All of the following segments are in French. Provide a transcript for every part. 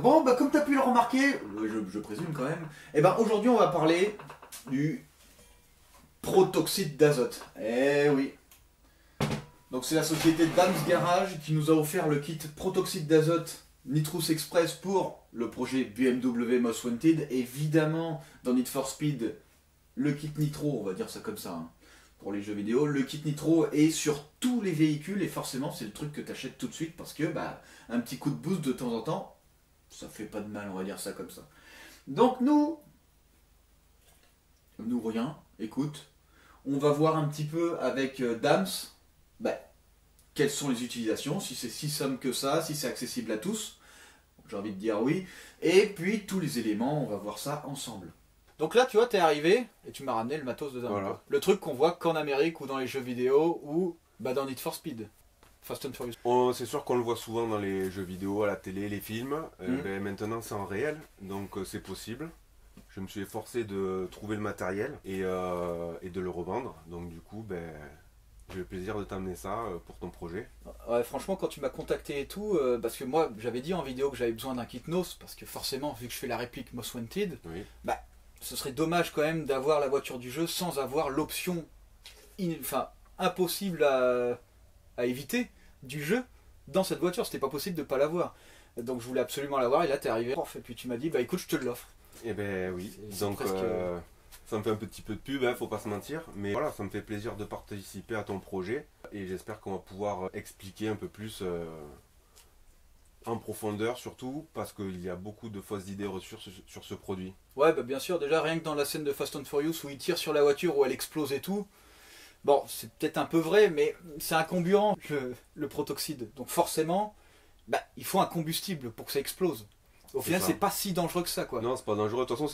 Bon, bah, comme tu as pu le remarquer, je présume quand même, et ben aujourd'hui on va parler du protoxyde d'azote. Eh oui. Donc c'est la société Dams Garage qui nous a offert le kit protoxyde d'azote Nitrous Express pour le projet BMW Most Wanted. Évidemment, dans Need for Speed, le kit nitro, on va dire ça comme ça, hein, pour les jeux vidéo, le kit nitro est sur tous les véhicules et forcément c'est le truc que tu achètes tout de suite parce que bah, un petit coup de boost de temps en temps, ça fait pas de mal, on va dire ça comme ça. Donc nous rien, écoute, on va voir un petit peu avec Dams, bah, quelles sont les utilisations, si c'est si simple que ça, si c'est accessible à tous, j'ai envie de dire oui, et puis tous les éléments, on va voir ça ensemble. Donc là, tu vois, t'es arrivé et tu m'as ramené le matos de Dams. Voilà. Le truc qu'on voit qu'en Amérique ou dans les jeux vidéo ou bah, dans Need for Speed. Fast and Furious. C'est sûr qu'on le voit souvent dans les jeux vidéo, à la télé, les films. Maintenant c'est en réel, donc c'est possible. Je me suis efforcé de trouver le matériel et de le revendre. Donc du coup, j'ai le plaisir de t'amener ça pour ton projet. Ouais, franchement, quand tu m'as contacté et tout, parce que moi j'avais dit en vidéo que j'avais besoin d'un kit NOS, parce que forcément, vu que je fais la réplique Most Wanted, oui. Bah, ce serait dommage quand même d'avoir la voiture du jeu sans avoir l'option impossible à éviter du jeu dans cette voiture. C'était pas possible de pas l'avoir. Donc je voulais absolument l'avoir et là t'es arrivé. Et puis tu m'as dit, bah écoute, je te l'offre. Et ben oui, donc presque... ça me fait un petit peu de pub, faut pas se mentir. Mais voilà, ça me fait plaisir de participer à ton projet. Et j'espère qu'on va pouvoir expliquer un peu plus en profondeur, surtout parce qu'il y a beaucoup de fausses idées reçues sur ce produit. Ouais, bah bien sûr, déjà rien que dans la scène de Fast and Furious où il tire sur la voiture, où elle explose et tout. Bon, c'est peut-être un peu vrai, mais c'est un comburant, le protoxyde. Donc forcément, bah, il faut un combustible pour que ça explose. Au final, c'est pas si dangereux que ça, quoi. Non, c'est pas dangereux. De toute façon,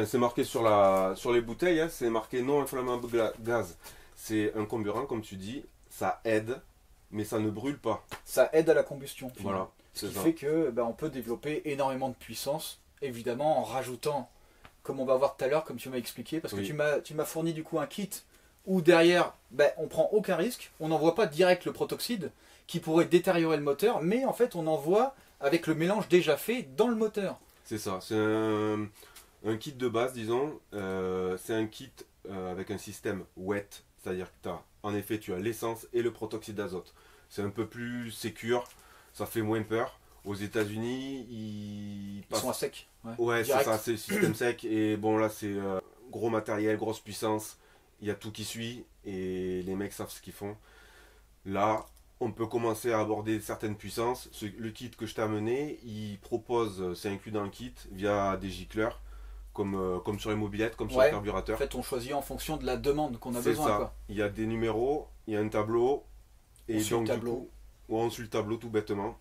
c'est marqué sur les bouteilles, hein, c'est marqué non inflammable gaz. C'est un comburant, comme tu dis, ça aide, mais ça ne brûle pas. Ça aide à la combustion. Voilà. Ce qui fait que on peut développer énormément de puissance, évidemment en rajoutant, comme on va voir tout à l'heure, comme tu m'as expliqué, parce que tu m'as fourni du coup un kit où derrière, on prend aucun risque, on n'envoie pas direct le protoxyde qui pourrait détériorer le moteur, mais en fait on envoie avec le mélange déjà fait dans le moteur. C'est ça, c'est un kit de base, disons, c'est un kit avec un système wet, c'est-à-dire que en effet tu as l'essence et le protoxyde d'azote. C'est un peu plus sécure, ça fait moins peur. Aux États-Unis, ils sont à sec. Ouais, c'est ça, c'est le système sec. Et bon, là, c'est gros matériel, grosse puissance. Il y a tout qui suit et les mecs savent ce qu'ils font. Là, on peut commencer à aborder certaines puissances. Le kit que je t'ai amené, il propose, c'est inclus dans le kit, via des gicleurs, comme sur les mobilettes, comme sur les carburateurs. En fait, on choisit en fonction de la demande qu'on a besoin. C'est ça. Quoi. Il y a des numéros, il y a un tableau. Et donc, du coup, on suit le tableau tout bêtement.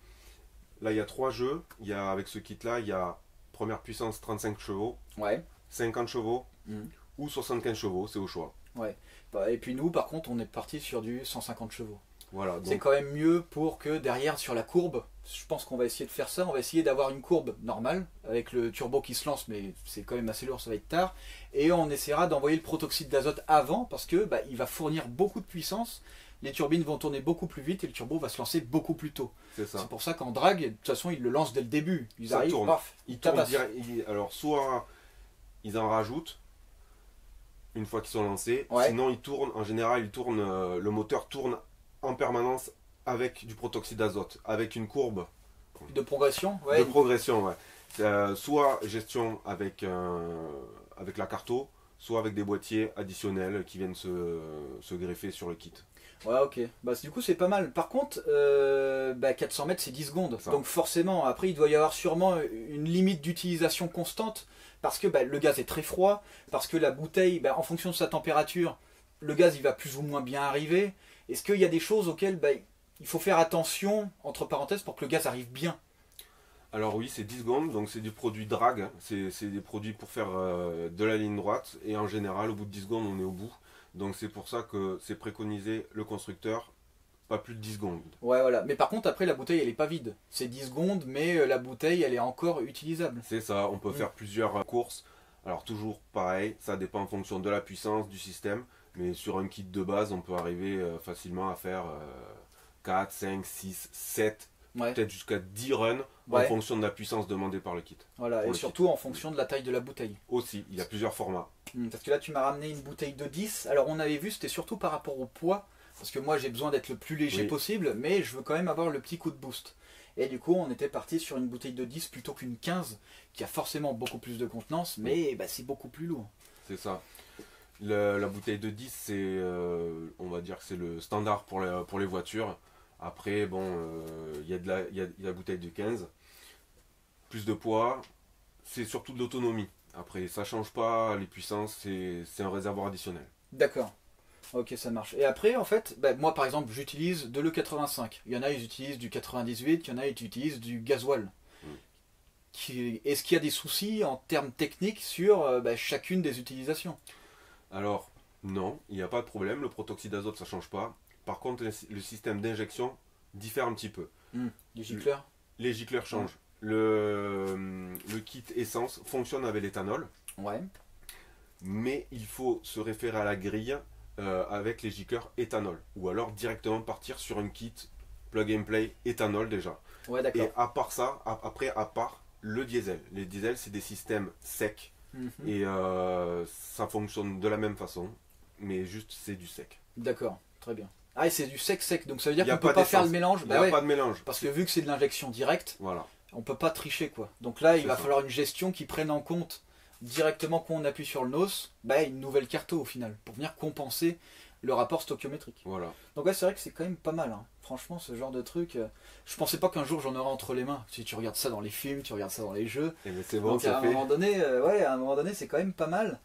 Là, il y a 3 jeux. Avec ce kit-là, il y a première puissance 35 chevaux, 50 chevaux ou 75 chevaux, c'est au choix. Ouais. Et puis nous, par contre, on est parti sur du 150 chevaux. Voilà, c'est quand même mieux pour que derrière, sur la courbe, je pense qu'on va essayer de faire ça. On va essayer d'avoir une courbe normale, avec le turbo qui se lance, mais c'est quand même assez lourd, ça va être tard. Et on essaiera d'envoyer le protoxyde d'azote avant, parce que il va fournir beaucoup de puissance. Les turbines vont tourner beaucoup plus vite et le turbo va se lancer beaucoup plus tôt. C'est pour ça qu'en drag, de toute façon, ils le lancent dès le début. Ils arrivent, paf, ils tournent alors, soit ils en rajoutent une fois qu'ils sont lancés, sinon ils tournent, en général, le moteur tourne en permanence avec du protoxyde d'azote, avec une courbe de progression. De progression, soit gestion avec la carto, soit avec des boîtiers additionnels qui viennent se greffer sur le kit. Ouais, ok. Du coup, c'est pas mal. Par contre, 400 mètres, c'est 10 secondes. Donc forcément, après, il doit y avoir sûrement une limite d'utilisation constante. Parce que le gaz est très froid. Parce que la bouteille, en fonction de sa température, le gaz, il va plus ou moins bien arriver. Est-ce qu'il y a des choses auxquelles il faut faire attention, entre parenthèses, pour que le gaz arrive bien? Alors oui, c'est 10 secondes, donc c'est du produit drag. C'est des produits pour faire de la ligne droite. Et en général, au bout de 10 secondes, on est au bout. Donc c'est pour ça que c'est préconisé le constructeur, pas plus de 10 secondes. Ouais, voilà. Mais par contre, après, la bouteille, elle est pas vide. C'est 10 secondes, mais la bouteille, elle est encore utilisable. C'est ça, on peut faire plusieurs courses. Alors toujours pareil, ça dépend en fonction de la puissance du système. Mais sur un kit de base, on peut arriver facilement à faire 4, 5, 6, 7 Ouais. peut-être jusqu'à 10 runs en Ouais. fonction de la puissance demandée par le kit. Voilà, Pour et le surtout en fonction de la taille de la bouteille. Aussi, il y a plusieurs formats. Parce que là, tu m'as ramené une bouteille de 10. Alors, on avait vu, c'était surtout par rapport au poids. Parce que moi, j'ai besoin d'être le plus léger Oui. possible, mais je veux quand même avoir le petit coup de boost. Et du coup, on était parti sur une bouteille de 10 plutôt qu'une 15, qui a forcément beaucoup plus de contenance, mais bah, c'est beaucoup plus lourd. C'est ça. La bouteille de 10, c'est, on va dire que c'est le standard pour les voitures. Après, bon, il y a la bouteille de 15. Plus de poids, c'est surtout de l'autonomie. Après, ça change pas les puissances, c'est un réservoir additionnel. D'accord. Ok, ça marche. Et après, en fait, bah, moi par exemple, j'utilise de l'E85. Il y en a, ils utilisent du 98, il y en a, ils utilisent du gasoil. Est-ce qu'il y a des soucis en termes techniques sur bah, chacune des utilisations? Alors, non, il n'y a pas de problème, le protoxyde d'azote ça change pas. Par contre, le système d'injection diffère un petit peu. Du gicleur? Les gicleurs changent. Le kit essence fonctionne avec l'éthanol, Ouais. mais il faut se référer à la grille avec les gicleurs éthanol. Ou alors directement partir sur un kit plug and play éthanol déjà. Ouais, d'accord. Et à part ça, après, à part le diesel. Les diesels, c'est des systèmes secs. Et ça fonctionne de la même façon, mais juste c'est du sec. D'accord, très bien. Ah, et c'est du sec, donc ça veut dire Y a qu'on peut pas pas faire le d'essence. mélange. Il n'y Bah a ouais, pas de mélange. parce que vu que c'est de l'injection directe, Voilà. on peut pas tricher quoi. Donc là, il C'est va ça. falloir une gestion qui prenne en compte directement quand on appuie sur le NOS, bah, une nouvelle carte au final, pour venir compenser le rapport stoichiométrique. Voilà. Donc ouais, c'est vrai que c'est quand même pas mal. Hein. Franchement, ce genre de truc, je pensais pas qu'un jour j'en aurais entre les mains. Si tu regardes ça dans les films, tu regardes ça dans les jeux. Et ben c'est bon, Donc à ça un fait. moment donné, ouais, à un moment donné, c'est quand même pas mal.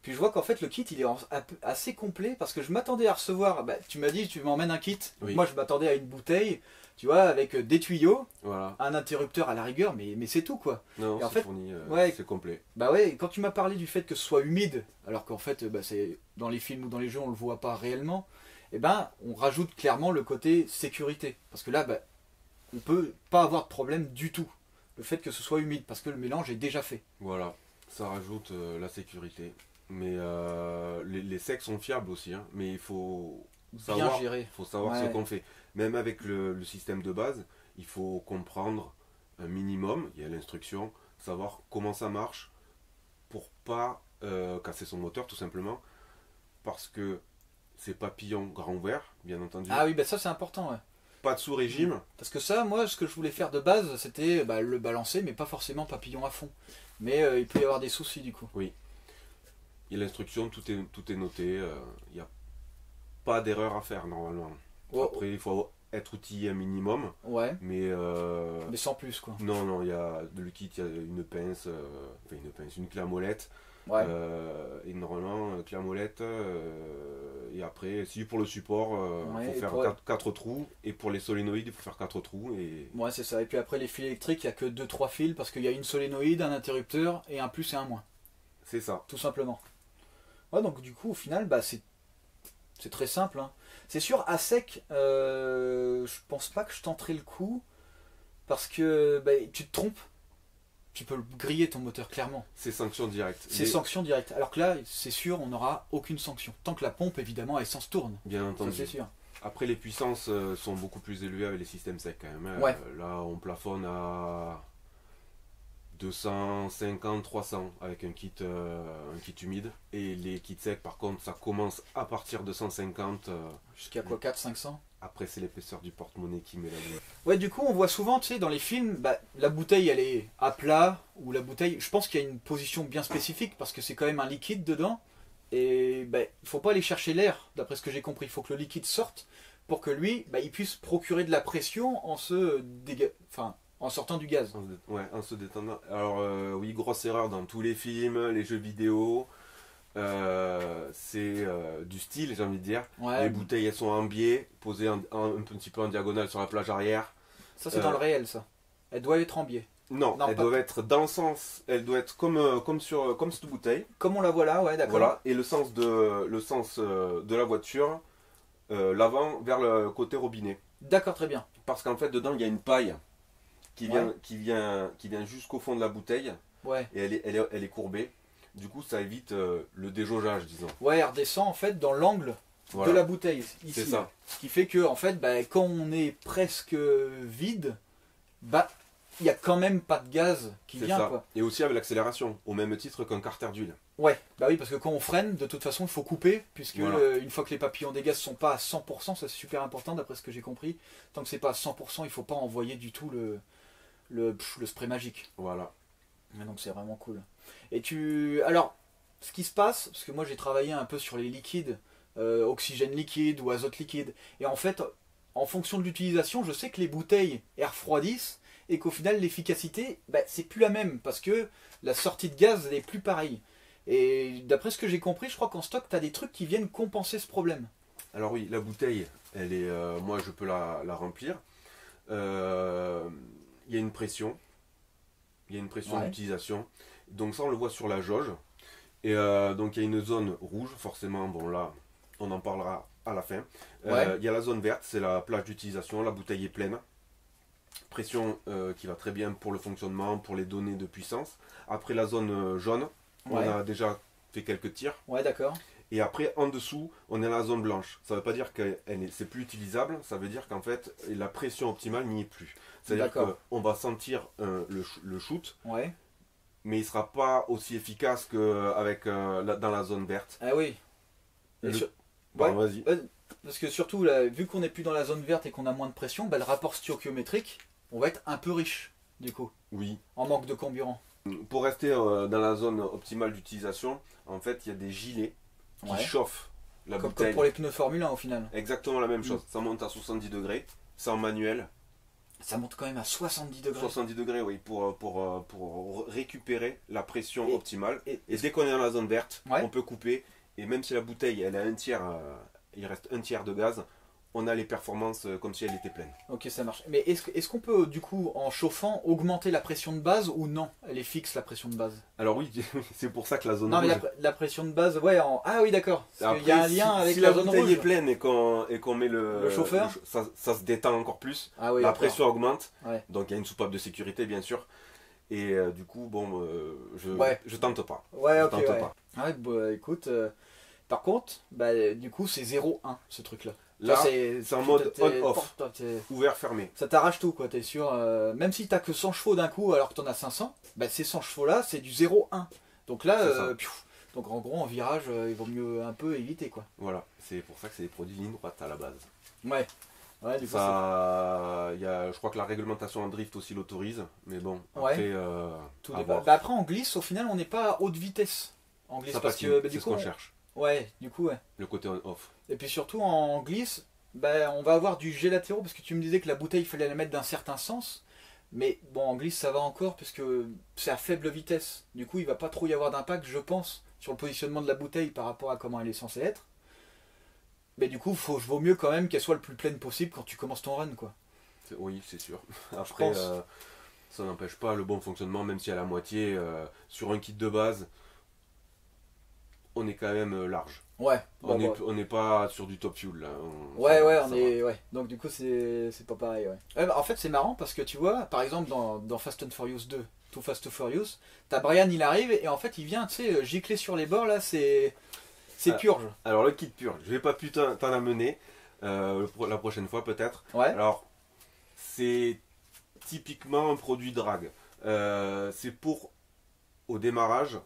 Puis je vois qu'en fait le kit il est assez complet parce que je m'attendais à recevoir. Bah, tu m'as dit tu m'emmènes un kit. Oui. Moi je m'attendais à une bouteille, tu vois, avec des tuyaux, Voilà. un interrupteur à la rigueur, mais c'est tout quoi. Non, Et en c'est fait, fourni, ouais. c'est complet. Bah ouais, quand tu m'as parlé du fait que ce soit humide, alors qu'en fait bah, c'est dans les films ou dans les jeux on le voit pas réellement, et ben on rajoute clairement le côté sécurité. Parce que là, bah, on peut pas avoir de problème du tout. Le fait que ce soit humide, parce que le mélange est déjà fait. Voilà. Ça rajoute la sécurité. Mais les secs sont fiables aussi. Hein. Mais il faut Bien géré. savoir Ouais. ce qu'on fait. Même avec le système de base, il faut comprendre un minimum. Il y a l'instruction. Savoir comment ça marche pour pas casser son moteur tout simplement. Parce que c'est papillon grand ouvert, bien entendu. Ah oui, bah ça c'est important, ouais. Pas de sous-régime. Parce que ça, moi, ce que je voulais faire de base, c'était bah, le balancer, mais pas forcément papillon à fond. Mais il peut y avoir des soucis du coup. Il y a l'instruction, tout est noté. Il n'y a pas d'erreur à faire normalement. Oh, Après, il faut être outillé un minimum. ouais, Mais mais sans plus quoi. non, il y a le kit, il y a une pince, une clé à molette. Ouais. Et normalement, clé à molette. Et après, si pour le support, Ouais, il et faut faire pour- 4 trous. Et pour les solénoïdes, il faut faire 4 trous. Et Ouais, c'est ça. Et puis après, les fils électriques, il n'y a que 2-3 fils parce qu'il y a une solénoïde, un interrupteur et un plus et un moins. c'est ça. Tout simplement. Ouais, donc du coup, au final, bah, c'est très simple. Hein. C'est sûr, à sec, je pense pas que je tenterai le coup parce que bah, tu te trompes. Tu peux griller ton moteur, clairement. C'est sanction directe. C'est Mais, sanction directe. Alors que là, c'est sûr, on n'aura aucune sanction. Tant que la pompe, évidemment, à essence tourne. bien Ça, entendu. c'est sûr. Après, les puissances sont beaucoup plus élevées avec les systèmes secs quand même. Hein. Ouais. Là, on plafonne à 250, 300 avec un kit humide. Et les kits secs, par contre, ça commence à partir de 150. Jusqu'à quoi, 400-500? Après, c'est l'épaisseur du porte-monnaie qui met la limite. Ouais, du coup, on voit souvent, tu sais, dans les films, bah, la bouteille, elle est à plat, ou la bouteille, je pense qu'il y a une position bien spécifique, parce que c'est quand même un liquide dedans, et bah, il faut pas aller chercher l'air, d'après ce que j'ai compris, il faut que le liquide sorte, pour que lui, bah, il puisse procurer de la pression en sortant du gaz. En se détendant. Alors, oui, grosse erreur dans tous les films, les jeux vidéo. C'est du style, j'ai envie de dire. Ouais, Les bouteilles, elles sont en biais, posées un petit peu en diagonale sur la plage arrière. ça c'est dans le réel, ça. Elle doit être en biais. Non, Non, elles pas- doivent être dans le sens, elles doivent être comme cette bouteille. Comme on la voit là, ouais, d'accord. Voilà, et le sens de la voiture, l'avant vers le côté robinet. D'accord, très bien. Parce qu'en fait, dedans, il y a une paille qui vient jusqu'au fond de la bouteille Ouais. et elle est courbée. Du coup, ça évite le déjaugeage, disons. Ouais, elle redescend en fait dans l'angle de la bouteille ici. C'est ça. Ce qui fait que en fait, bah, quand on est presque vide, bah il n'y a quand même pas de gaz qui vient. Ça. Quoi. Et aussi avec l'accélération, au même titre qu'un carter d'huile. Ouais, bah oui, parce que quand on freine, de toute façon, il faut couper, puisque voilà. une fois que les papillons des gaz sont pas à 100%, ça c'est super important d'après ce que j'ai compris, tant que c'est pas à 100%, il faut pas envoyer du tout le spray magique. Voilà. Et donc c'est vraiment cool. Et alors, ce qui se passe, parce que moi j'ai travaillé un peu sur les liquides, oxygène liquide ou azote liquide, et en fait, en fonction de l'utilisation, je sais que les bouteilles elles refroidissent, et qu'au final l'efficacité, bah, c'est plus la même, parce que la sortie de gaz n'est plus pareille. Et d'après ce que j'ai compris, je crois qu'en stock, tu as des trucs qui viennent compenser ce problème. Alors oui, la bouteille, elle est, moi je peux la remplir. Il y a une pression. Il y a une pression d'utilisation. Donc ça, on le voit sur la jauge. Et donc il y a une zone rouge, forcément. Bon là, on en parlera à la fin. Il y a la zone verte, c'est la plage d'utilisation. La bouteille est pleine. Pression qui va très bien pour le fonctionnement, pour les données de puissance. Après la zone jaune, on a déjà fait quelques tirs. Ouais, d'accord. Et après, en dessous, on est à la zone blanche. Ça ne veut pas dire que c'est plus utilisable, ça veut dire qu'en fait, la pression optimale n'y est plus. C'est-à-dire qu'on va sentir le shoot, mais il ne sera pas aussi efficace qu'avec dans la zone verte. Ah oui. Vas-y. Parce que surtout, là, vu qu'on n'est plus dans la zone verte et qu'on a moins de pression, bah, le rapport stéréométrique, on va être un peu riche, du coup. Oui. En manque de carburant. Pour rester dans la zone optimale d'utilisation, en fait, il y a des gilets qui chauffent la bouteille. Comme pour les pneus Formule 1 au final. Exactement la même chose. Ça monte à 70 degrés, c'est en manuel. Ça monte quand même à 70 degrés. 70 degrés, oui, pour récupérer la pression optimale. Et dès qu'on est dans la zone verte, on peut couper. Et même si la bouteille, elle a un tiers, il reste un tiers de gaz, on a les performances comme si elle était pleine. Ok, ça marche. Mais est-ce qu'on peut, du coup, en chauffant, augmenter la pression de base ou non? Elle est fixe, la pression de base. Alors oui, c'est pour ça que la zone rouge... Non, mais la pression de base, ouais, ah oui, d'accord. Parce qu'il y a un lien avec la zone rouge. Si la bouteille est pleine et qu'on met le chauffeur, ça se détend encore plus. Ah oui, la pression augmente. Ouais. Donc il y a une soupape de sécurité, bien sûr. Et du coup, bon, je tente pas. Ouais, ok, tente pas. Ouais, bah, écoute... Par contre, bah, du coup, c'est 0-1 ce truc-là. Là, c'est en mode on-off, ouvert-fermé. Ça t'arrache tout, quoi. T'es sûr. Même si t'as que 100 chevaux d'un coup alors que t'en as 500, bah, ces 100 chevaux-là, c'est du 0-1. Donc là, donc en gros, en virage, il vaut mieux un peu éviter, quoi. Voilà, c'est pour ça que c'est des produits ligne droite à la base. Ouais. Ouais, du coup, je crois que la réglementation en drift aussi l'autorise, mais bon, après... tout dépend. Bah, après, en glisse, au final, on n'est pas à haute vitesse. En glisse, parce que c'est ce qu'on cherche. Ouais, du coup, ouais. Le côté on-off. Et puis surtout en glisse, bah, on va avoir du jet latéraux parce que tu me disais que la bouteille, il fallait la mettre d'un certain sens. Mais bon, en glisse, ça va encore puisque c'est à faible vitesse. Du coup, il va pas trop y avoir d'impact, je pense, sur le positionnement de la bouteille par rapport à comment elle est censée être. Mais du coup, vaut mieux quand même qu'elle soit le plus pleine possible quand tu commences ton run, quoi. Oui, c'est sûr. Après, ça n'empêche pas le bon fonctionnement, même si à la moitié, sur un kit de base, on est quand même large. Ouais. On n'est pas sur du top fuel là. Ouais. Donc du coup c'est pas pareil. Ouais. En fait c'est marrant parce que tu vois, par exemple dans Fast and Furious 2, Too Fast to Furious, t'as Brian, il arrive et en fait il vient, tu sais, gicler sur les bords là, c'est purge. Alors le kit purge, je vais pas plus t'en amener la prochaine fois peut-être. Ouais. Alors c'est typiquement un produit drag. C'est pour au démarrage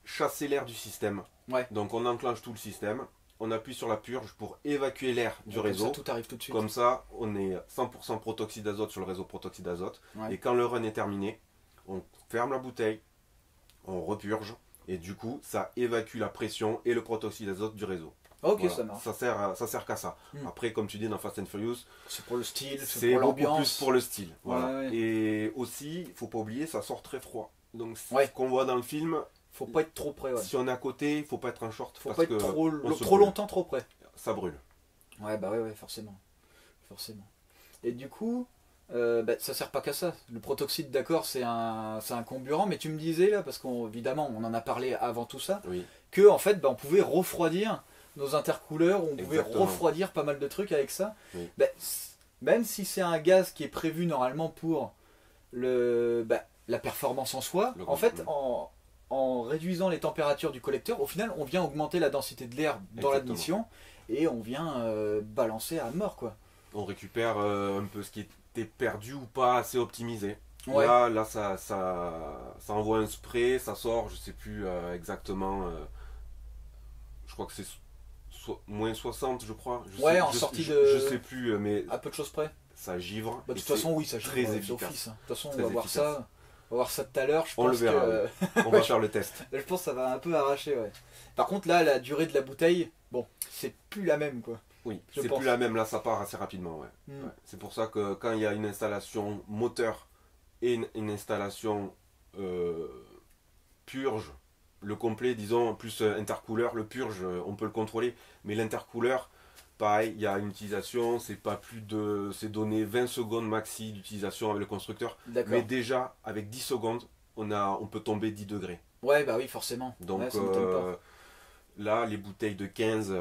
chasser l'air du système. Ouais. Donc on enclenche tout le système, on appuie sur la purge pour évacuer l'air du réseau. Comme ça, tout arrive tout de suite. Comme ça, on est 100% protoxyde d'azote sur le réseau protoxyde d'azote. Ouais. Et quand le run est terminé, on ferme la bouteille, on repurge, et du coup, ça évacue la pression et le protoxyde d'azote du réseau. Ok, voilà. Ça marche. Ça sert qu'à ça. Après, comme tu dis dans Fast and Furious, c'est pour le style, c'est pour l'ambiance. Plus pour le style. Voilà. Ouais. Et aussi, il faut pas oublier, ça sort très froid. Donc ce qu'on voit dans le film, faut pas être trop près. Si on est à côté, il faut pas être en short. Faut pas être trop longtemps trop près. Ça brûle. Ouais, bah ouais, forcément. Et du coup, ça sert pas qu'à ça. Le protoxyde, d'accord, c'est un comburant, mais tu me disais là, parce qu'évidemment on en a parlé avant tout ça, que en fait on pouvait refroidir nos intercooleurs, on pouvait refroidir pas mal de trucs avec ça. Oui. Même si c'est un gaz qui est prévu normalement pour la performance en soi, en fait en réduisant les températures du collecteur, au final, on vient augmenter la densité de l'air dans l'admission et on vient balancer à mort, quoi. On récupère un peu ce qui était perdu ou pas assez optimisé. Ouais. Là ça envoie un spray, ça sort, je sais plus exactement. Je crois que c'est moins 60, je crois. Je sais plus, mais à peu de choses près. ça givre. Bah, de toute façon, oui, ça givre très efficace. d'office. De toute façon, on va voir ça. On va voir ça tout à l'heure. On le verra. On va faire le test. Je pense que ça va un peu arracher, ouais. Par contre, là, la durée de la bouteille, bon, c'est plus la même, quoi. Oui, c'est plus la même. Là, ça part assez rapidement, ouais. Ouais. C'est pour ça que quand il y a une installation moteur et une installation purge, le complet, disons, plus intercouleur, le purge, on peut le contrôler, mais l'intercouleur, pareil, il y a une utilisation, c'est pas plus de. C'est donné 20 secondes maxi d'utilisation avec le constructeur. Mais déjà, avec 10 secondes, on peut tomber 10 degrés. Ouais, bah oui, forcément. Donc ouais, là, les bouteilles de 15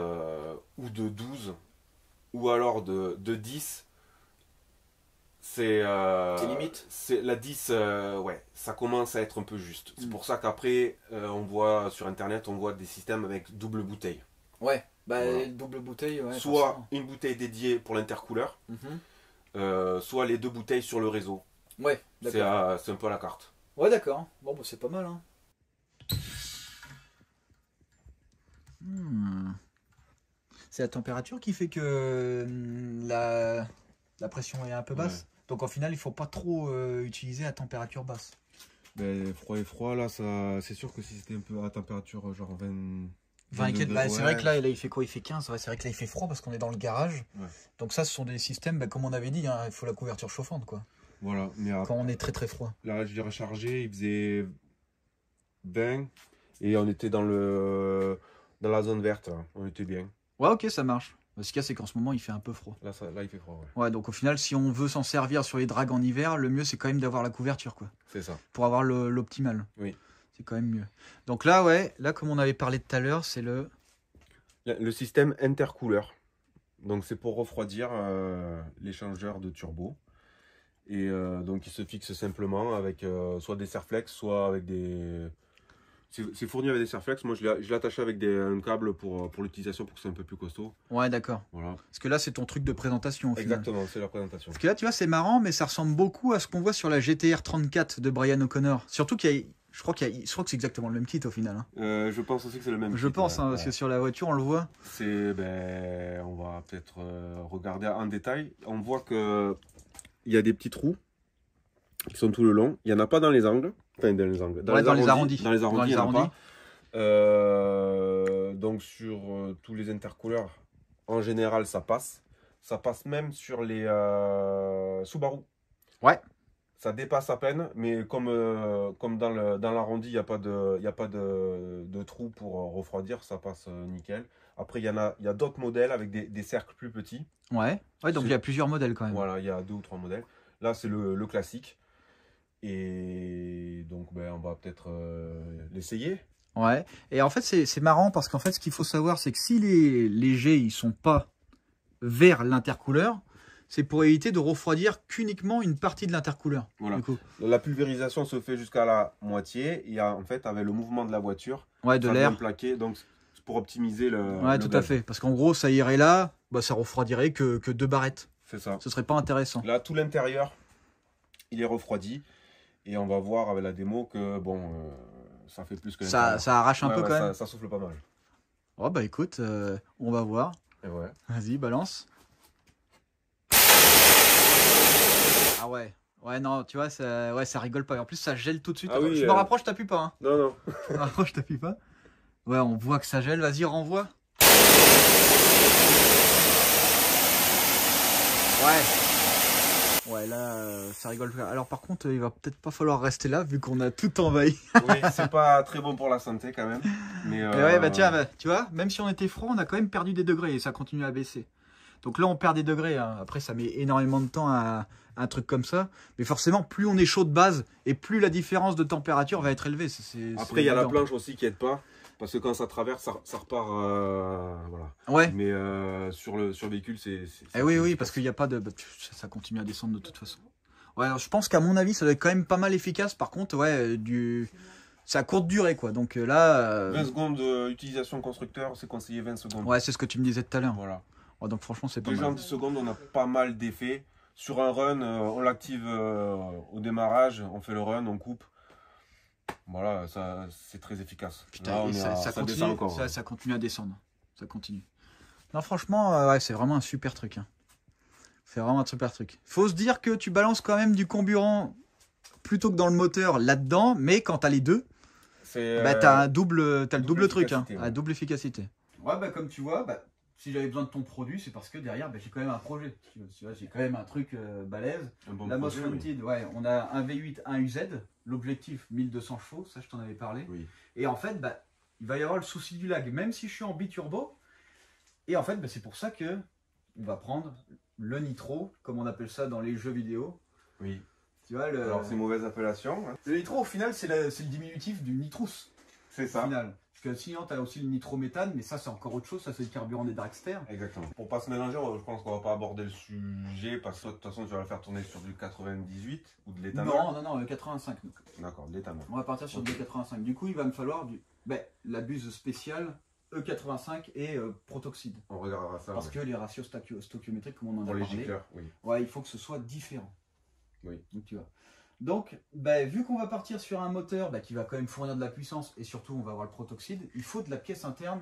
ou de 12, ou alors de 10, c'est limite. la 10, ouais, ça commence à être un peu juste. C'est pour ça qu'après, on voit sur internet, on voit des systèmes avec double bouteille. Ouais, bah voilà. Double bouteille, ouais. Soit forcément. Une bouteille dédiée pour l'intercouleur, soit les deux bouteilles sur le réseau. Ouais, d'accord. C'est un peu à la carte. Ouais, d'accord. Bon, bah, c'est pas mal, hein. C'est la température qui fait que la pression est un peu basse. Ouais. Donc, au final, il faut pas trop utiliser à température basse. Ben, froid et froid, là, c'est sûr que si c'était un peu à température genre 20 et quelques, bah, ouais. C'est vrai que là, il fait quoi? Il fait 15. Ouais, c'est vrai que là, il fait froid parce qu'on est dans le garage. Ouais. Donc ça, ce sont des systèmes, bah, comme on avait dit, hein, il faut la couverture chauffante, quoi. Voilà. Mais quand on est très très froid. Là, je l'ai rechargé, il faisait 20 et on était dans la zone verte. Là. On était bien. Ouais, ok, ça marche. Ce qu'il y a, c'est qu'en ce moment, il fait un peu froid. Là, il fait froid, ouais. Ouais, donc au final, si on veut s'en servir sur les dragues en hiver, le mieux, c'est quand même d'avoir la couverture, quoi. C'est ça. Pour avoir l'optimal. Oui. C'est quand même mieux. Donc là, ouais, là, comme on avait parlé tout à l'heure, c'est le système intercouleur. Donc, c'est pour refroidir l'échangeur de turbo. Et donc, il se fixe simplement avec soit des serflex, soit avec des... C'est fourni avec des serflex. Moi, je l'ai attaché avec un câble pour l'utilisation pour que c'est un peu plus costaud. Ouais, d'accord. Voilà. Parce que là, c'est ton truc de présentation. Au Exactement, c'est la présentation. Parce que là, tu vois, c'est marrant, mais ça ressemble beaucoup à ce qu'on voit sur la GTR 34 de Brian O'Connor. Surtout qu'il y a... Je crois que c'est exactement le même kit au final. Hein. Je pense aussi que c'est le même kit. Je pense, hein, parce que sur la voiture, on le voit. On va peut-être regarder en détail. On voit que il y a des petits trous qui sont tout le long. Il n'y en a pas dans les angles. Enfin, dans les angles. Dans les arrondis. Dans les arrondis, il n'y en a pas. Donc, sur tous les intercouleurs, en général, ça passe. Ça passe même sur les Subaru. Ouais. Ça dépasse à peine, mais comme dans l'arrondi, il n'y a pas de trou pour refroidir, ça passe nickel. Après, il y a d'autres modèles avec des cercles plus petits. Ouais, donc il y a plusieurs modèles quand même. Voilà, il y a 2 ou 3 modèles. Là, c'est le classique. Et donc, on va peut-être l'essayer. Ouais, et en fait, c'est marrant parce qu'en fait, ce qu'il faut savoir, c'est que si les jets, ils sont pas vers l'intercouleur, c'est pour éviter de refroidir qu'uniquement une partie de l'intercouleur. Voilà. La pulvérisation se fait jusqu'à la moitié. Et en fait, avec le mouvement de la voiture, ouais, de l'air plaqué. Donc, c'est pour optimiser le. Ouais, tout à fait. Parce qu'en gros, ça irait là, ça refroidirait que 2 barrettes. C'est ça. Ce serait pas intéressant. Là, tout l'intérieur, il est refroidi. Et on va voir avec la démo que ça fait plus que ça arrache un peu quand même. Ça souffle pas mal. Oh bah écoute, on va voir. Et ouais. Vas-y, balance. Ah ouais. Ouais, non, tu vois, ça rigole pas. En plus, ça gèle tout de suite. Ah oui, je me rapproche, t'appuies pas. Hein. Non, non. Je me rapproche, t'appuies pas. Ouais, on voit que ça gèle. Vas-y, renvoie. Ouais. Ouais, là, ça rigole pas. Alors, par contre, il va peut-être pas falloir rester là, vu qu'on a tout envahi. Oui, c'est pas très bon pour la santé, quand même. Mais ouais, bah tiens, tu vois, même si on était froid, on a quand même perdu des degrés et ça continue à baisser. Donc là, on perd des degrés. Hein. Après, ça met énormément de temps à un truc comme ça. Mais forcément, plus on est chaud de base et plus la différence de température va être élevée. Après, il y a la planche aussi qui aide pas. Parce que quand ça traverse, ça repart. Voilà. Ouais. Mais sur le véhicule, c'est. Oui, parce qu'il n'y a pas de. Ça continue à descendre de toute façon. Ouais, alors, je pense qu'à mon avis, ça doit être quand même pas mal efficace. Par contre, ouais, c'est à courte durée, quoi. Donc là, 20 secondes d'utilisation constructeur, c'est conseillé 20 secondes. ouais, c'est ce que tu me disais tout à l'heure. Voilà. Ouais, donc franchement, c'est pas Déjà en mal. 10 secondes, on a pas mal d'effets. Sur un run, on l'active au démarrage, on fait le run, on coupe. Voilà, ça c'est très efficace. Putain, Là, on et est ça, à- ça ça continue, descend encore. ça continue à descendre. Ça continue. Non, franchement, ouais, c'est vraiment un super truc. Hein. C'est vraiment un super truc. Faut se dire que tu balances quand même du carburant plutôt que dans le moteur là-dedans, mais quand t'as les deux, bah, t'as le double truc, hein, efficacité, ouais. la double efficacité. Ouais, bah comme tu vois, bah, si j'avais besoin de ton produit, c'est parce que derrière, bah, j'ai quand même un projet. Tu vois, j'ai quand même un truc balèze. Un bon La Most projet, oui. Wanted, ouais, on a un V8, un UZ, l'objectif 1200 chevaux, ça je t'en avais parlé. Oui. Et en fait, bah, il va y avoir le souci du lag, même si je suis en biturbo. Et en fait, bah, c'est pour ça que on va prendre le nitro, comme on appelle ça dans les jeux vidéo. Oui. Tu vois, Alors c'est mauvaise appellation. Hein. le nitro, au final, c'est le diminutif du nitrous. C'est Au ça. final. Parce que sinon, tu as aussi le nitrométhane, mais ça, c'est encore autre chose. Ça, c'est le carburant des dragsters. Exactement. Pour pas se mélanger, je pense qu'on va pas aborder le sujet parce que de toute façon tu vas le faire tourner sur du 98 ou de l'éthanol. Non, 85. nous. D'accord, de l'éthanol. On va partir sur Ok. du 85. Du coup, il va me falloir la buse spéciale E85 et protoxyde. On regardera ça. Parce ouais. que les ratios stoichiométriques, comme on en Pour a les parlé, gicleurs, oui. ouais, il faut que ce soit différent. Oui. Donc, tu vois. Donc, bah, vu qu'on va partir sur un moteur qui va quand même fournir de la puissance et surtout on va avoir le protoxyde, il faut de la pièce interne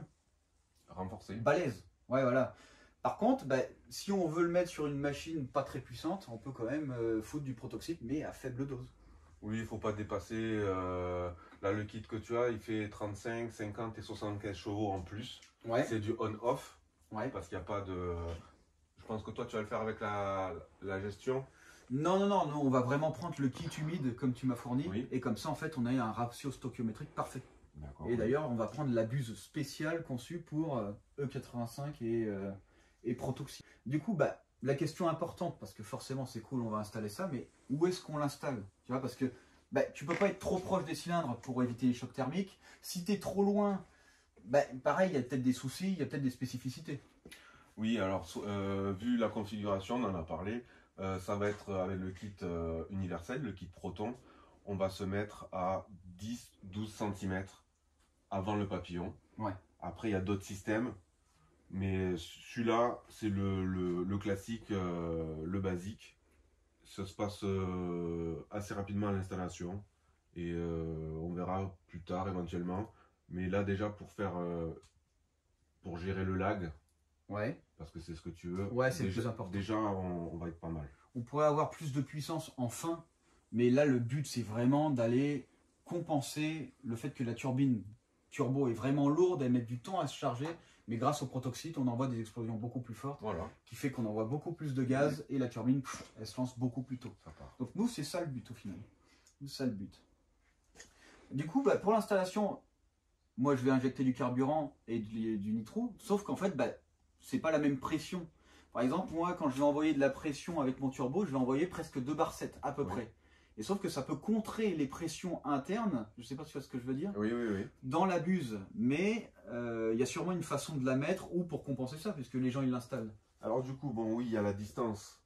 Renforcé. balèze. Ouais, voilà. Par contre, si on veut le mettre sur une machine pas très puissante, on peut quand même foutre du protoxyde, mais à faible dose. Oui, il faut pas dépasser. Là, le kit que tu as, il fait 35, 50 et 75 chevaux en plus. Ouais. C'est du on-off Ouais. parce qu'il n'y a pas de. Je pense que toi, tu vas le faire avec la gestion. Non, nous, on va vraiment prendre le kit humide comme tu m'as fourni, Oui. et comme ça, en fait, on a un ratio stoichiométrique parfait. D'accord. Et d'ailleurs, on va prendre la buse spéciale conçue pour E85 et protoxyde. Du coup, la question importante, parce que forcément c'est cool, on va installer ça, mais où est-ce qu'on l'installe? Tu vois, parce que tu peux pas être trop proche des cylindres pour éviter les chocs thermiques. Si tu es trop loin, pareil, il y a peut-être des soucis, il y a peut-être des spécificités. Oui, alors vu la configuration, on en a parlé, ça va être avec le kit universel, le kit Proton, on va se mettre à 10-12 cm avant le papillon. Ouais. Après, il y a d'autres systèmes, mais celui-là, c'est le classique, le basique. Ça se passe assez rapidement à l'installation et on verra plus tard éventuellement. Mais là, déjà, pour gérer le lag, Ouais. parce que c'est ce que tu veux. Ouais, c'est le déjà, plus important. Déjà, on va être pas mal. On pourrait avoir plus de puissance en fin, mais là, le but, c'est vraiment d'aller compenser le fait que la turbine turbo est vraiment lourde, elle met du temps à se charger, mais grâce au protoxyde, on envoie des explosions beaucoup plus fortes, Voilà, qui fait qu'on envoie beaucoup plus de gaz et la turbine, elle se lance beaucoup plus tôt. ça part. Donc nous, c'est ça le but au final. C'est ça le but. Du coup, pour l'installation, moi, je vais injecter du carburant et du nitro, sauf qu'en fait, c'est pas la même pression. Par exemple, moi, quand je vais envoyer de la pression avec mon turbo, je vais envoyer presque 2 bar 7 à peu près. Et sauf que ça peut contrer les pressions internes, je sais pas si tu vois ce que je veux dire, Oui, oui, oui. dans la buse. Mais il y a sûrement une façon de la mettre ou pour compenser ça, puisque les gens ils l'installent. Alors du coup, bon, oui, il y a la distance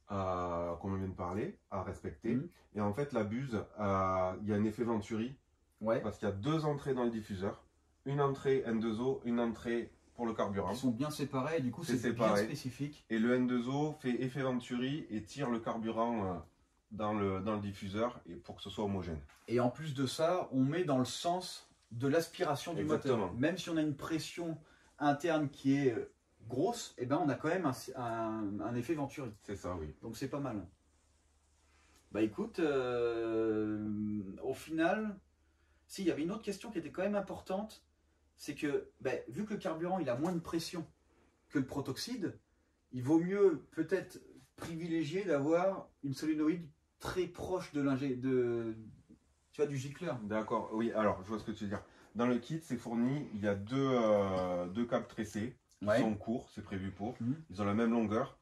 qu'on vient de parler, à respecter. Mhm. Et en fait, la buse, il y a un effet Venturi, Ouais. parce qu'il y a 2 entrées dans le diffuseur. Une entrée N2O, une entrée pour le carburant. Ils sont bien séparés, et du coup C'est c'est bien séparé. spécifique. Et le N2O fait effet Venturi et tire le carburant dans le diffuseur et pour que ce soit homogène. Et en plus de ça, on met dans le sens de l'aspiration du Exactement. moteur. Même si on a une pression interne qui est grosse, et on a quand même un effet Venturi. C'est ça, oui. Donc c'est pas mal. Écoute, au final, il y avait une autre question qui était quand même importante, c'est que vu que le carburant il a moins de pression que le protoxyde, il vaut mieux peut-être privilégier d'avoir une solénoïde très proche de du gicleur. D'accord, oui, alors je vois ce que tu veux dire. Dans le kit, c'est fourni, il y a deux câbles tressés qui sont courts, c'est prévu pour. Mhm. Ils ont la même longueur.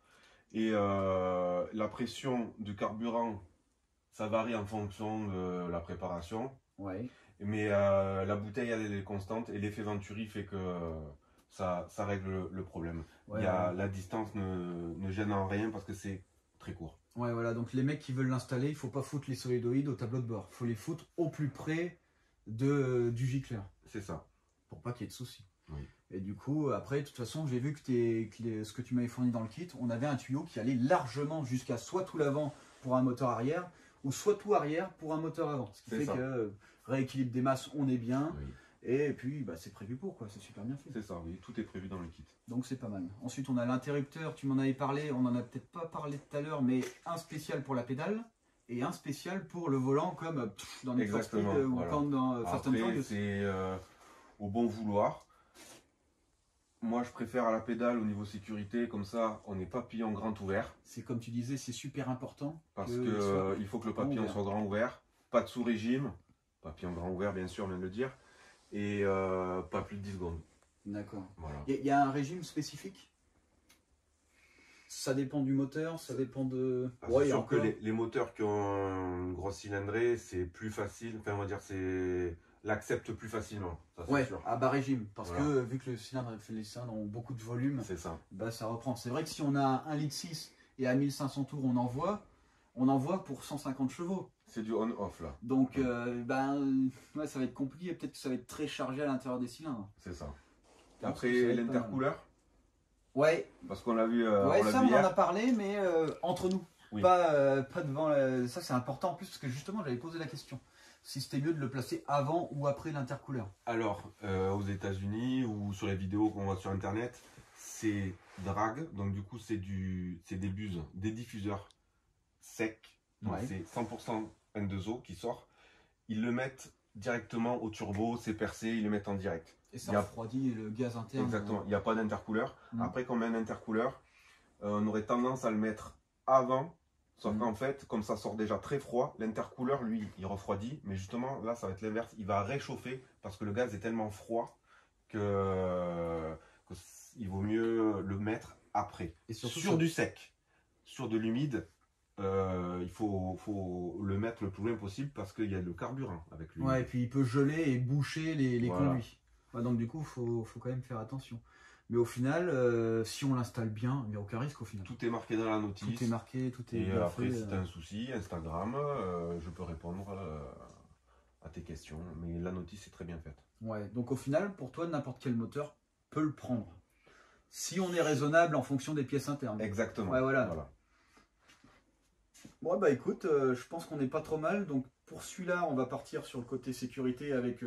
Et la pression du carburant, ça varie en fonction de la préparation. Ouais. Mais la bouteille, elle est constante et l'effet Venturi fait que ça règle le problème. Ouais, La distance ne gêne en rien parce que c'est très court. Ouais, voilà, donc les mecs qui veulent l'installer, il faut pas foutre les solénoïdes au tableau de bord. Il faut les foutre au plus près du gicleur. C'est ça. Pour pas qu'il y ait de soucis. Oui. Et du coup, après, de toute façon, j'ai vu que, ce que tu m'avais fourni dans le kit, on avait un tuyau qui allait largement jusqu'à soit tout l'avant pour un moteur arrière, ou soit tout arrière pour un moteur avant. Ce qui fait que rééquilibre des masses, on est bien. Oui. Et puis, bah, c'est prévu pour, quoi. C'est super bien fait. C'est ça, oui. Tout est prévu dans le kit. Donc, c'est pas mal. Ensuite, on a l'interrupteur. Tu m'en avais parlé. On en a peut-être pas parlé tout à l'heure, mais un spécial pour la pédale et un spécial pour le volant, comme dans les Need for Speed ou voilà. quand dans Fast and Furious. Après, c'est au bon vouloir. Moi, je préfère à la pédale au niveau sécurité, comme ça, on n'est pas papillon grand ouvert. C'est comme tu disais, c'est super important. Parce que il faut que le papillon soit grand ouvert, pas de sous-régime, papillon grand ouvert, bien sûr, on vient de le dire, et pas plus de 10 secondes. D'accord. Voilà. Il y a un régime spécifique? Ça dépend du moteur, ça dépend de... C'est sûr que les moteurs qui ont une grosse cylindrée, c'est plus facile, enfin, on va dire, c'est l'accepte plus facilement. Ça, ouais, sûr. à bas régime, parce que vu que les cylindres ont beaucoup de volume, bah, ça reprend. C'est vrai que si on a 1,6 litre et à 1500 tours, on envoie pour 150 chevaux. C'est du on-off là. Donc, ouais, ça va être compliqué, peut-être que ça va être très chargé à l'intérieur des cylindres. C'est ça. Après, l'intercouleur. Ouais. Parce qu'on l'a vu. Ouais, ça, on en a parlé, mais entre nous. Oui. Pas devant. Ça, c'est important en plus, parce que justement, j'avais posé la question. Si c'était mieux de le placer avant ou après l'intercouleur. Alors, aux États-Unis ou sur les vidéos qu'on voit sur Internet, c'est drag. Donc, du coup, c'est des buses, des diffuseurs secs. Donc, c'est 100% N2O qui sort. Ils le mettent directement au turbo, c'est percé, ils le mettent en direct. Et ça refroidit le gaz interne. Exactement, il n'y a pas d'intercouleur. Après, quand on met un intercouleur, on aurait tendance à le mettre avant. Sauf qu'en fait, comme ça sort déjà très froid, l'intercouleur, lui, il refroidit. Mais justement, là, ça va être l'inverse. Il va réchauffer parce que le gaz est tellement froid que il vaut mieux le mettre après. Et surtout sur du sec. Sur de l'humide, il faut le mettre le plus loin possible parce qu'il y a le carburant avec lui. Ouais, et puis il peut geler et boucher les conduits. Ouais, donc du coup, faut quand même faire attention. Mais au final, si on l'installe bien, il n'y a aucun risque au final. Tout est marqué dans la notice. Tout est marqué, tout est et bien après, fait. si tu as un souci, Instagram, je peux répondre à tes questions. Mais la notice est très bien faite. Ouais, donc au final, pour toi, n'importe quel moteur peut le prendre. Si on est raisonnable en fonction des pièces internes. Exactement. Ouais, voilà. Bon, bah écoute, je pense qu'on n'est pas trop mal. Donc pour celui-là, on va partir sur le côté sécurité avec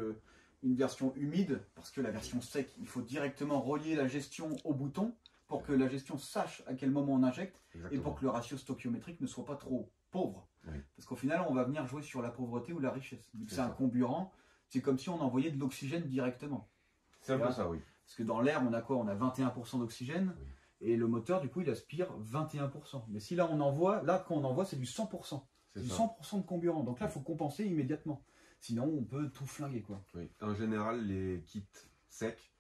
une version humide. Parce que la version sec, il faut directement relier la gestion au bouton pour que la gestion sache à quel moment on injecte. Exactement. Et pour que le ratio stoichiométrique ne soit pas trop pauvre. Oui. Parce qu'au final, on va venir jouer sur la pauvreté ou la richesse. Vu que c'est un comburant, c'est comme si on envoyait de l'oxygène directement. C'est un peu ça, oui. Parce que dans l'air, on a quoi? On a 21% d'oxygène. Oui. Et le moteur, du coup, il aspire 21%. Mais si là, quand on envoie, c'est du 100%. C'est du 100% de comburant. Donc là, il faut compenser immédiatement. Sinon, on peut tout flinguer, quoi. Oui. En général, les kits secs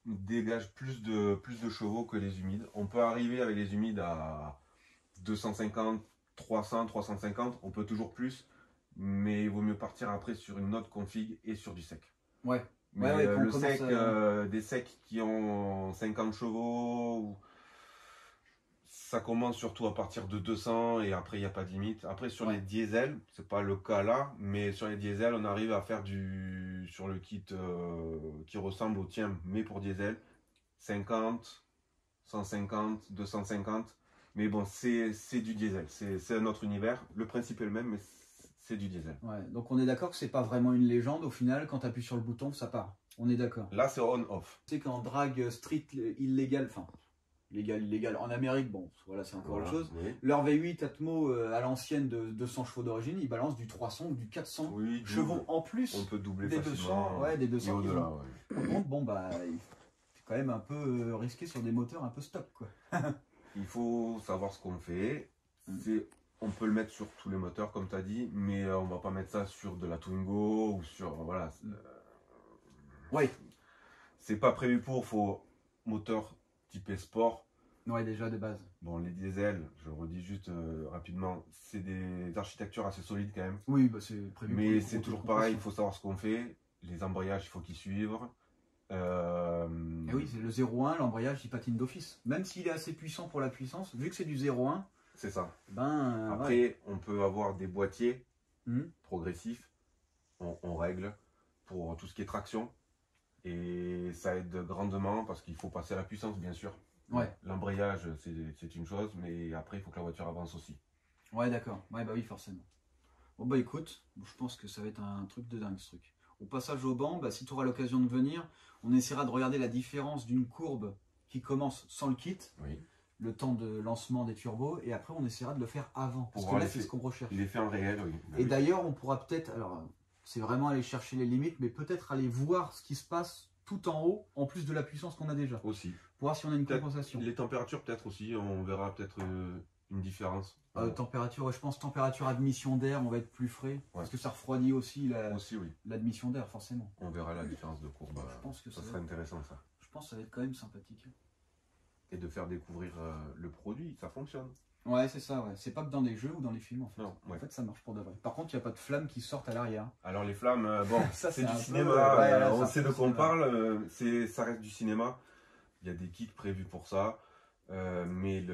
dégagent plus de chevaux que les humides. On peut arriver avec les humides à 250, 300, 350. On peut toujours plus. Mais il vaut mieux partir après sur une autre config et sur du sec. Ouais. Mais le sec, des secs qui ont 50 chevaux, ça commence surtout à partir de 200 et après il n'y a pas de limite. Après sur les diesels, c'est pas le cas là, mais sur les diesels on arrive à faire sur le kit qui ressemble au tien, mais pour diesel, 50, 150, 250. Mais bon, c'est du diesel, c'est un autre univers. Le principe est le même, mais c'est du diesel. Ouais, donc on est d'accord que c'est pas vraiment une légende au final, quand tu appuies sur le bouton, ça part. On est d'accord. Là c'est on-off. Tu sais qu'en drag street illégal, enfin illégal en Amérique, bon voilà c'est encore autre chose. Oui. Leur V8 Atmo à l'ancienne de 200 chevaux d'origine, ils balancent du 300 ou du 400 chevaux en plus. On peut doubler des facilement. 200, des 200 et au-delà. Par contre, bon bah c'est quand même un peu risqué sur des moteurs un peu stock quoi. Il faut savoir ce qu'on fait. On peut le mettre sur tous les moteurs, comme tu as dit, mais on va pas mettre ça sur de la Twingo ou sur. Voilà. Ouais. C'est pas prévu pour. Faut moteur typé sport. Ouais, déjà de base. Bon, les diesels, je le redis juste rapidement, c'est des architectures assez solides quand même. Oui, bah c'est prévu. Mais c'est toujours pareil, il faut savoir ce qu'on fait. Les embrayages, il faut qu'ils suivent. Et oui, c'est le 0,1, l'embrayage il patine d'office. Même s'il est assez puissant pour la puissance, vu que c'est du 0,1. C'est ça. Ben, après, on peut avoir des boîtiers progressifs on règle pour tout ce qui est traction. Et ça aide grandement parce qu'il faut passer à la puissance, bien sûr. Ouais. L'embrayage, c'est une chose, mais après, il faut que la voiture avance aussi. Ouais, d'accord. Ouais, bah oui, forcément. Bon, bah écoute, je pense que ça va être un truc de dingue, ce truc. Au passage au banc, bah, si tu auras l'occasion de venir, on essaiera de regarder la différence d'une courbe qui commence sans le kit, Oui. le temps de lancement des turbos, et après on essaiera de le faire avant. Parce Pour que voir là, c'est ce qu'on recherche. L'effet en réel, oui. Et d'ailleurs, on pourra peut-être, alors c'est vraiment aller chercher les limites, mais peut-être aller voir ce qui se passe tout en haut, en plus de la puissance qu'on a déjà. Aussi. Pour voir si on a une Peut-être compensation. Les températures, peut-être aussi, on verra peut-être une différence. Température, ouais, je pense température admission d'air, on va être plus frais. Parce que ça refroidit aussi Aussi, oui. l'admission d'air, forcément. On verra la différence de courbe. Je pense que ça serait intéressant, ça. Je pense que ça va être quand même sympathique. Et de faire découvrir le produit, ça fonctionne. Ouais, c'est ça, ouais. C'est pas que dans les jeux ou dans les films, en fait. Non, ouais. En fait, ça marche pour de vrai. Par contre, il n'y a pas de flammes qui sortent à l'arrière. Alors, les flammes, bon, Ça, c'est du un cinéma. peu, ouais, on ça, sait de quoi on parle. Ça reste du cinéma. Il y a des kits prévus pour ça. Mais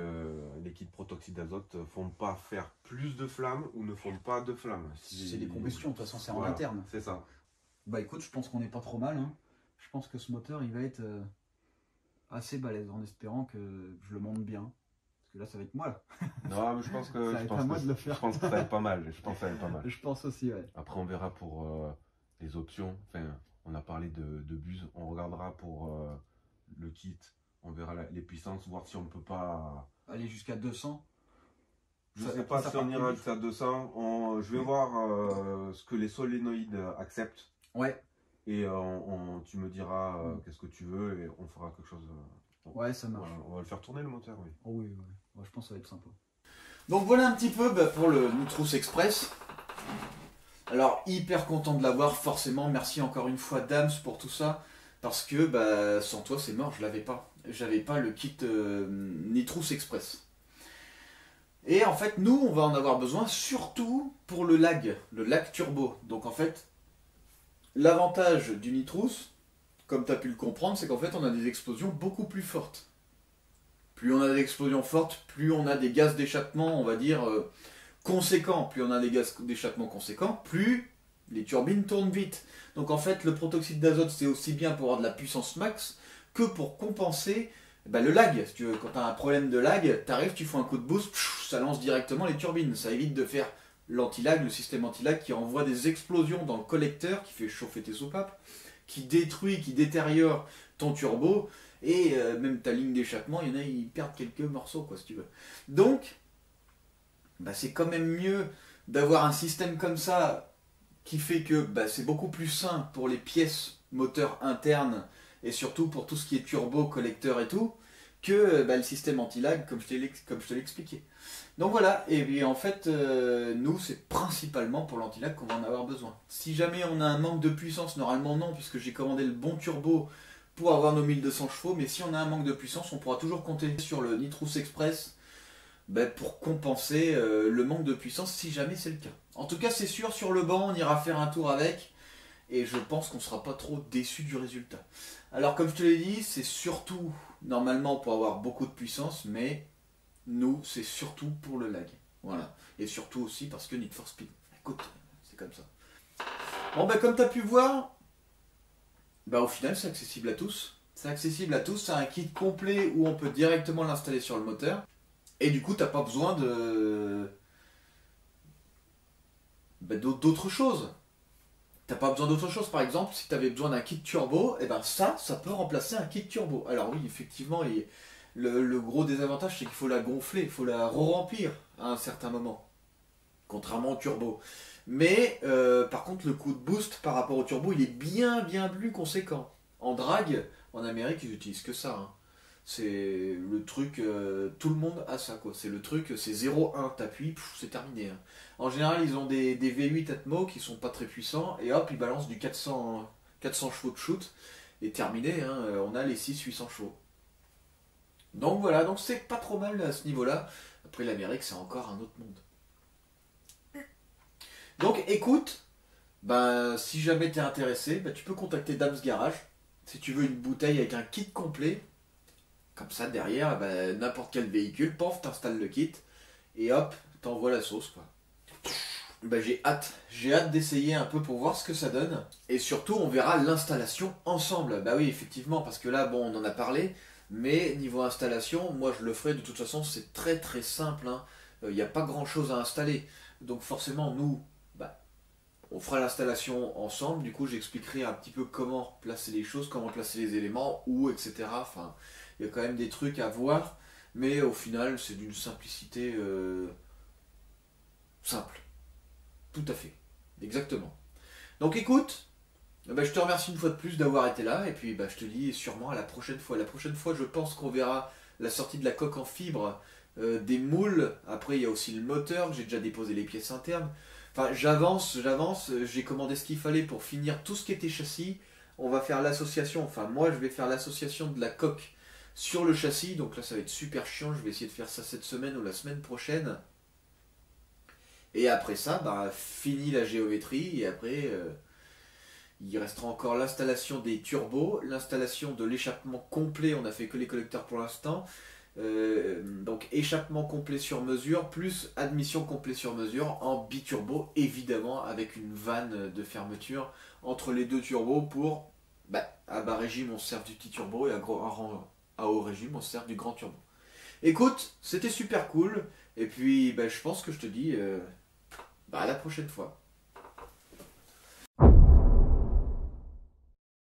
les kits protoxyde d'azote font pas faire plus de flammes ou ne font pas de flammes. C'est des combustions, de toute façon, c'est en Voilà, interne. C'est ça. Bah écoute, je pense qu'on n'est pas trop mal. Hein. Je pense que ce moteur, il va être assez balèze, en espérant que je le monte bien. Parce que là, ça va être moi, là. Non, mais je pense que Ça va être à moi de le faire. Je pense que ça va être pas mal. Je pense que ça va être pas mal. Je pense aussi, ouais. Après, on verra pour les options. Enfin, on a parlé de buse. On regardera pour le kit. On verra les puissances, voir si on peut pas aller jusqu'à 200. Je sais pas si on ira jusqu'à 200. Je vais voir ce que les solénoïdes acceptent. Ouais. Et tu me diras qu'est-ce que tu veux et on fera quelque chose. Ouais, ça marche. On va le faire tourner le moteur, oui. Oh oui, oui. Ouais, je pense que ça va être sympa. Donc voilà un petit peu pour le Nitrous Express. Alors hyper content de l'avoir, forcément. Merci encore une fois Dams pour tout ça. Parce que sans toi c'est mort, je l'avais pas. J'avais pas le kit Nitrous Express. Et en fait, nous, on va en avoir besoin surtout pour le lag turbo. Donc en fait, l'avantage du Nitrous, comme tu as pu le comprendre, c'est qu'en fait, on a des explosions beaucoup plus fortes. Plus on a des explosions fortes, plus on a des gaz d'échappement, on va dire, conséquents. Plus on a des gaz d'échappement conséquents, plus les turbines tournent vite. Donc en fait, le protoxyde d'azote, c'est aussi bien pour avoir de la puissance max que pour compenser le lag. Si tu veux, quand tu as un problème de lag, tu arrives, tu fais un coup de boost, ça lance directement les turbines. Ça évite de faire l'anti-lag, le système anti-lag qui envoie des explosions dans le collecteur, qui fait chauffer tes soupapes, qui détruit, qui détériore ton turbo, et même ta ligne d'échappement, il y en a, ils perdent quelques morceaux, quoi, si tu veux. Donc, c'est quand même mieux d'avoir un système comme ça, qui fait que c'est beaucoup plus sain pour les pièces moteurs internes, et surtout pour tout ce qui est turbo, collecteur et tout, que le système anti-lag, comme je te l'ai expliqué. Donc voilà, et puis en fait, nous, c'est principalement pour l'anti-lag qu'on va en avoir besoin. Si jamais on a un manque de puissance, normalement non, puisque j'ai commandé le bon turbo pour avoir nos 1200 chevaux, mais si on a un manque de puissance, on pourra toujours compter sur le Nitrous Express pour compenser le manque de puissance, si jamais c'est le cas. En tout cas, c'est sûr, sur le banc, on ira faire un tour avec, et je pense qu'on ne sera pas trop déçu du résultat. Alors comme je te l'ai dit, c'est surtout normalement pour avoir beaucoup de puissance, mais nous c'est surtout pour le lag. Voilà. Et surtout aussi parce que Need for Speed. Écoute, c'est comme ça. Bon comme tu as pu voir, au final c'est accessible à tous. C'est accessible à tous, c'est un kit complet où on peut directement l'installer sur le moteur. Et du coup t'as pas besoin d'autre chose. T'as pas besoin d'autre chose, par exemple, si tu avais besoin d'un kit turbo, ça peut remplacer un kit turbo. Alors oui, effectivement, le gros désavantage, c'est qu'il faut la gonfler, il faut la re-remplir à un certain moment, contrairement au turbo. Mais par contre, le coup de boost par rapport au turbo, il est bien plus conséquent. En drag, en Amérique, ils utilisent que ça. Hein. C'est le truc, tout le monde a ça, quoi. C'est le truc, c'est 0,1, t'appuies, c'est terminé. Hein. En général, ils ont des V8 Atmo qui sont pas très puissants, et hop, ils balancent du 400 chevaux de shoot, et terminé, hein, on a les 600-800 chevaux. Donc voilà, donc c'est pas trop mal à ce niveau-là. Après, l'Amérique, c'est encore un autre monde. Donc écoute, si jamais t'es intéressé, tu peux contacter Dams Garage, si tu veux une bouteille avec un kit complet. Comme ça, derrière, n'importe quel véhicule, paf, t'installes le kit, et hop, t'envoies la sauce, quoi. Bah, j'ai hâte d'essayer un peu pour voir ce que ça donne. Et surtout, on verra l'installation ensemble. Bah oui, effectivement, parce que là, bon, on en a parlé, mais niveau installation, moi je le ferai de toute façon, c'est très très simple. Il n'y a pas grand chose à installer. Donc forcément, nous, bah, on fera l'installation ensemble. Du coup, j'expliquerai un petit peu comment placer les choses, comment placer les éléments, où, etc. Enfin, il y a quand même des trucs à voir, mais au final, c'est d'une simplicité simple. Tout à fait. Exactement. Donc écoute, bah, je te remercie une fois de plus d'avoir été là, et puis bah, je te dis sûrement à la prochaine fois. La prochaine fois, je pense qu'on verra la sortie de la coque en fibre, des moules. Après, il y a aussi le moteur, j'ai déjà déposé les pièces internes. Enfin, j'avance, j'ai commandé ce qu'il fallait pour finir tout ce qui était châssis. On va faire l'association, enfin moi je vais faire l'association de la coque sur le châssis, donc là ça va être super chiant, je vais essayer de faire ça cette semaine ou la semaine prochaine. Et après ça, bah, fini la géométrie, et après, il restera encore l'installation des turbos, l'installation de l'échappement complet, on n'a fait que les collecteurs pour l'instant. Donc échappement complet sur mesure, plus admission complet sur mesure en biturbo, évidemment, avec une vanne de fermeture entre les deux turbos pour, bah, à bas régime on se sert du petit turbo, et à haut régime on se sert du grand turbo. Écoute, c'était super cool, et puis bah, je pense que je te dis... bah, à la prochaine fois.